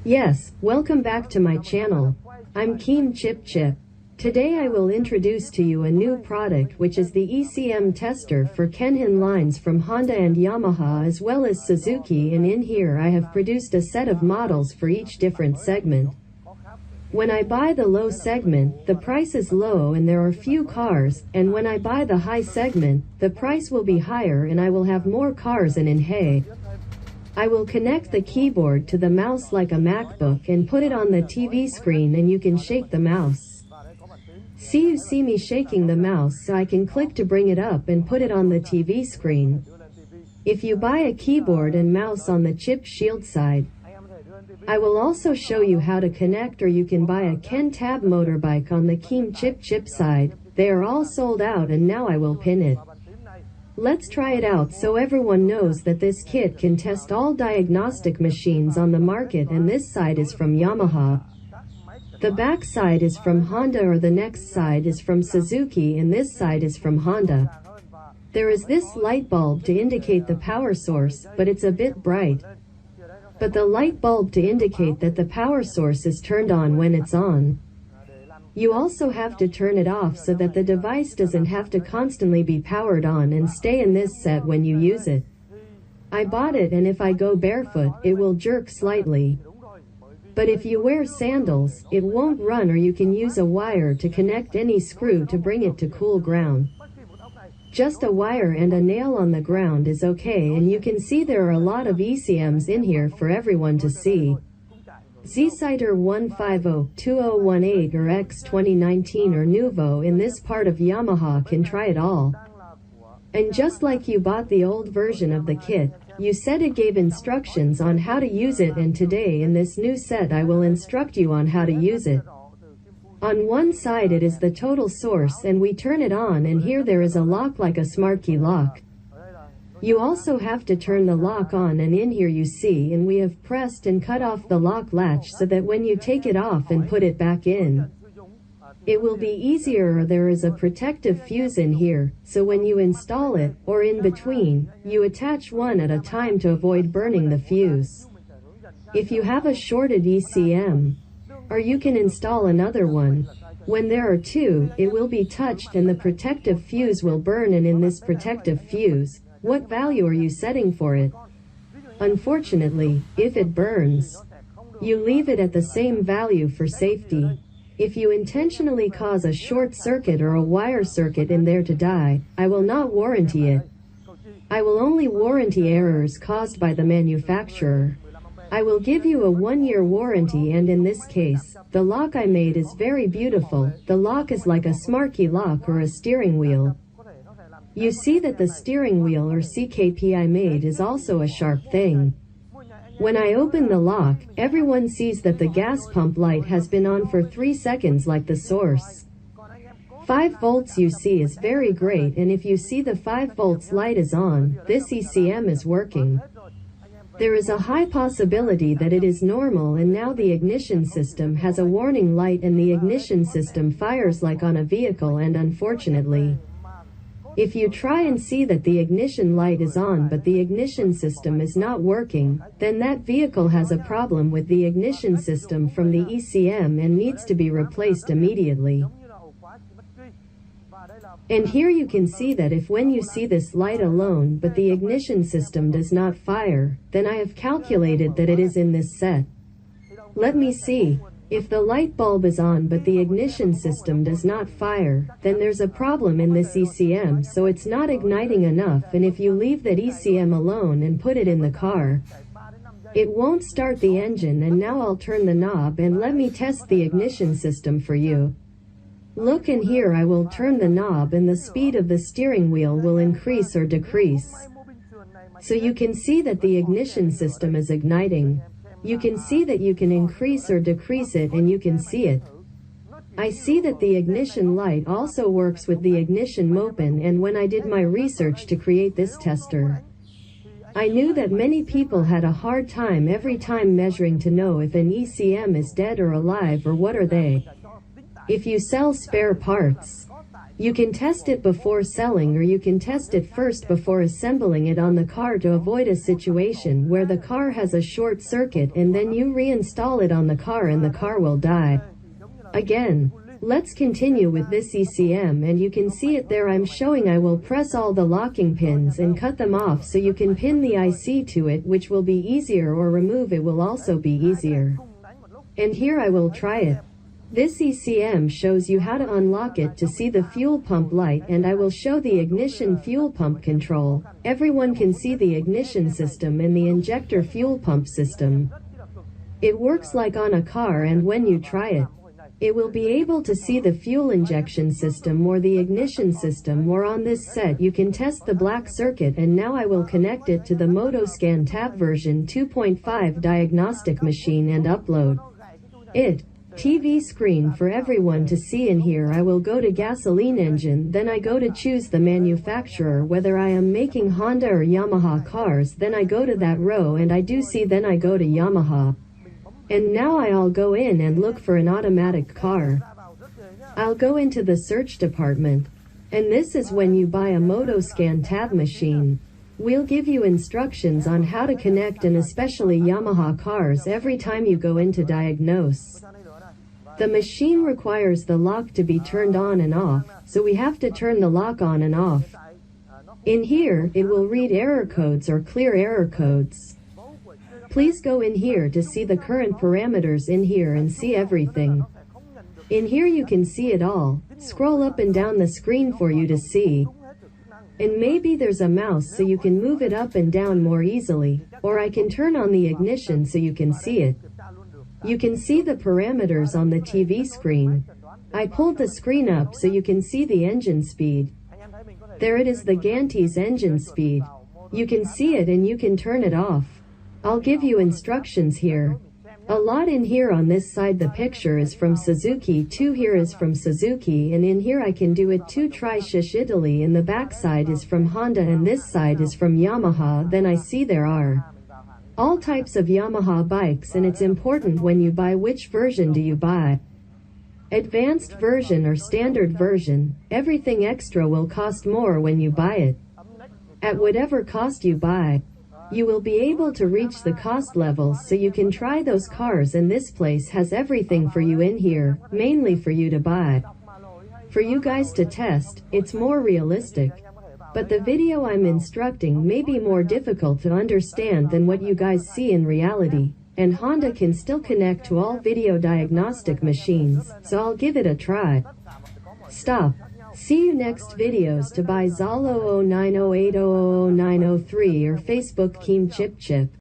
Yes, welcome back to my channel. I'm Keen Chip Chip. Today I will introduce to you a new product which is the ECM tester for keihin lines from Honda and Yamaha as well as Suzuki, and in here I have produced a set of models for each different segment. When I buy the low segment, the price is low and there are few cars, and when I buy the high segment, the price will be higher and I will have more cars and in hay. I will connect the keyboard to the mouse like a MacBook and put it on the TV screen, and you can shake the mouse. You see me shaking the mouse, so I can click to bring it up and put it on the TV screen. If you buy a keyboard and mouse on the chip shield side, I will also show you how to connect, or you can buy a keihin tab motorbike on the keihin chip side. They are all sold out and now I will pin it. Let's try it out so everyone knows that this kit can test all diagnostic machines on the market, and this side is from Yamaha. The back side is from Honda, or the next side is from Suzuki, and this side is from Honda. There is this light bulb to indicate the power source, but it's a bit bright. But the light bulb to indicate that the power source is turned on when it's on. You also have to turn it off so that the device doesn't have to constantly be powered on and stay in this set when you use it. I bought it, and if I go barefoot, it will jerk slightly. But if you wear sandals, it won't run, or you can use a wire to connect any screw to bring it to cool ground. Just a wire and a nail on the ground is okay, and you can see there are a lot of ECMs in here for everyone to see. Z-Citer 150-2018 or X 2019 or Nuvo in this part of Yamaha can try it all. And just like you bought the old version of the kit, you said it gave instructions on how to use it, and today in this new set I will instruct you on how to use it. On one side it is the total source, and we turn it on, and here there is a lock like a smart key lock. You also have to turn the lock on, and in here you see, and we have pressed and cut off the lock latch so that when you take it off and put it back in, it will be easier. There is a protective fuse in here, so when you install it, or in between, you attach one at a time to avoid burning the fuse. If you have a shorted ECM, or you can install another one. When there are two, it will be touched and the protective fuse will burn, and in this protective fuse, what value are you setting for it? Unfortunately, if it burns, you leave it at the same value for safety. If you intentionally cause a short circuit or a wire circuit in there to die, I will not warranty it. I will only warranty errors caused by the manufacturer. I will give you a 1-year warranty, and in this case, the lock I made is very beautiful. The lock is like a smart key lock or a steering wheel. You see that the steering wheel or CKP I made is also a sharp thing. When I open the lock, everyone sees that the gas pump light has been on for 3 seconds like the source. 5 volts you see is very great, and if you see the 5 volts light is on, this ECM is working. There is a high possibility that it is normal, and now the ignition system has a warning light and the ignition system fires like on a vehicle, and unfortunately, if you try and see that the ignition light is on but the ignition system is not working, then that vehicle has a problem with the ignition system from the ECM and needs to be replaced immediately. And here you can see that if when you see this light alone but the ignition system does not fire, then I have calculated that it is in this set. Let me see. If the light bulb is on but the ignition system does not fire, then there's a problem in this ECM, so it's not igniting enough, and if you leave that ECM alone and put it in the car, it won't start the engine. And now I'll turn the knob and let me test the ignition system for you. Look, in here I will turn the knob and the speed of the steering wheel will increase or decrease. So you can see that the ignition system is igniting. You can see that you can increase or decrease it, and you can see it. I see that the ignition light also works with the ignition open, and when I did my research to create this tester, I knew that many people had a hard time every time measuring to know if an ECM is dead or alive, or what are they. If you sell spare parts, You can test it before selling, or you can test it first before assembling it on the car to avoid a situation where the car has a short circuit and then you reinstall it on the car and the car will die. Again, let's continue with this ECM, and you can see it there. I'm showing I will press all the locking pins and cut them off so you can pin the IC to it, which will be easier, or remove it will also be easier. And here I will try it. This ECM shows you how to unlock it to see the fuel pump light, and I will show the ignition fuel pump control. Everyone can see the ignition system and the injector fuel pump system. It works like on a car, and when you try it, it will be able to see the fuel injection system or the ignition system, or on this set you can test the black circuit. And now I will connect it to the Motoscan Tab version 2.5 diagnostic machine and upload it. TV screen for everyone to see. In here I will go to gasoline engine, then I go to choose the manufacturer, whether I am making Honda or Yamaha cars, then I go to that row and I do see, then I go to Yamaha. And now I'll go in and look for an automatic car. I'll go into the search department. And this is when you buy a Motoscan Tab machine. We'll give you instructions on how to connect, and especially Yamaha cars, every time you go in to diagnose. The machine requires the lock to be turned on and off, so we have to turn the lock on and off. In here, it will read error codes or clear error codes. Please go in here to see the current parameters in here and see everything. In here you can see it all. Scroll up and down the screen for you to see. And maybe there's a mouse so you can move it up and down more easily, or I can turn on the ignition so you can see it. You can see the parameters on the TV screen. I pulled the screen up so you can see the engine speed. There it is, the Ganti's engine speed. You can see it and you can turn it off. I'll give you instructions here. A lot in here. On this side the picture is from Suzuki, 2 here is from Suzuki, and in here I can do it 2 try Shish Italy, and the back side is from Honda and this side is from Yamaha. Then I see there are all types of Yamaha bikes, and it's important when you buy which version do you buy. Advanced version or standard version. Everything extra will cost more when you buy it. At whatever cost you buy, you will be able to reach the cost levels so you can try those cars, and this place has everything for you in here, mainly for you to buy. For you guys to test, it's more realistic. But the video I'm instructing may be more difficult to understand than what you guys see in reality, and Honda can still connect to all video diagnostic machines, so I'll give it a try. Stop. See you next videos to buy ZAL 00908000903 or Facebook Keihin Chip Chip.